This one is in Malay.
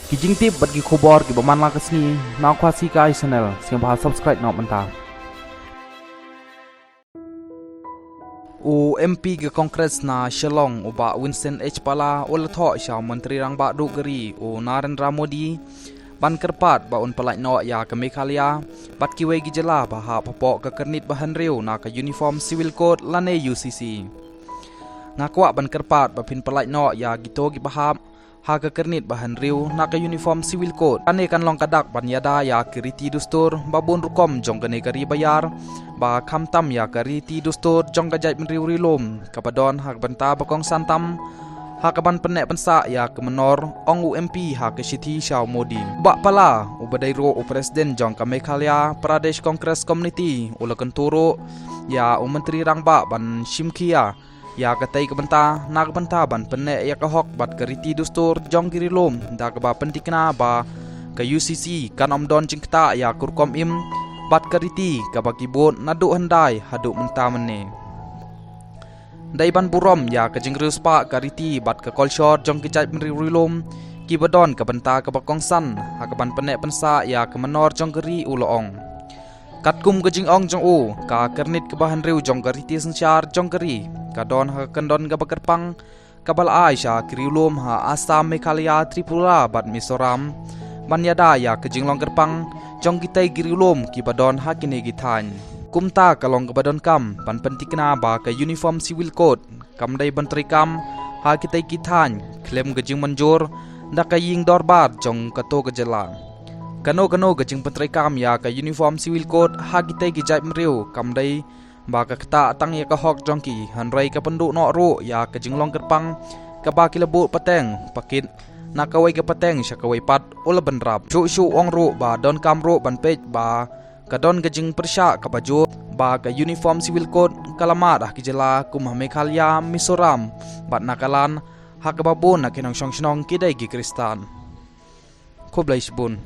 Kijing tip bat gi khobor gi baman la kasni na khwasi kai channel siang ba subscribe na manta o MP ge Congress na Shillong uba Winston H Pala ol tho sha menteri rang ba du gari o Narendra Modi ban kerpat ba un palai no ya ke Meghalaya bat ki we gi jela ba ha pho ke kernit bahan riu na ka uniform civil code lane UCC ngakwa ban kerpat ba phin palai no ya gito gi bahap ha ke kernit bahan riu na ka uniform civil code ane kan long kadak ban yada ya kiriti dustur babun rukom jong gane kari bayar ba khamtam ya kariti dustur jong gajai riu rilom kapadon hak banta bakong santam hakaban penek pensa ya ke menor ong UMP ha ke Siti Shah Modi ba pala ubadai ro u presiden jong ka Meghalaya Pradesh Congress Community ulakan turo ya menteri rangba ban Shimkhia ya katai ke benta nak benta ban penek ya ke hok bat keriti dustur jong girilom da ke ba pentikna ba ke UCC kan omdon jingkta ya kurkom im bat keriti ka bagi bot nadu handai hadu menta mene Daiban burom ya ke jingrus pa kariti bat ke kolshor jong kijai menrilom ki badon ke benta ke bakongsan hakaban penek pensa ya ke menor jong geri uloong katkum ke jingong jong u ka kernit ke bahan riu jong kariti sensyar jong geri kadon ha kendon ke bakerpang kabal Aisha kiriulum ha Assam Meghalaya Tripura bat Mizoram banyada ya ke jinglong kerpang jong kitai giriulum ki badon ha kini githan kumta kalong ke badon kam ban pentikna ba ke uniform civil code kam dai bantri kam ha kitai kithan klem ke jing manjur nda ka ying dorbar jong kato ke jela kano ke jing pentri kam ya ke uniform civil code ha kitai ki jai mriu kam dai ba ka kta tang ya ka hok jong ki hanrai ka pendu no ro ya ke jinglong kerpang ka ba kilebu pateng pakit nakawai ke pateng syakawai pat ula benrap shu ong ro ba don kam ro ban pej ba kadon gajing persya kabaju ba ka uniform civil code kalamat ah kijela kumah Meghalaya Mizoram bat nakalan hakababon na kinong song kidai gi Kristan ko blais bun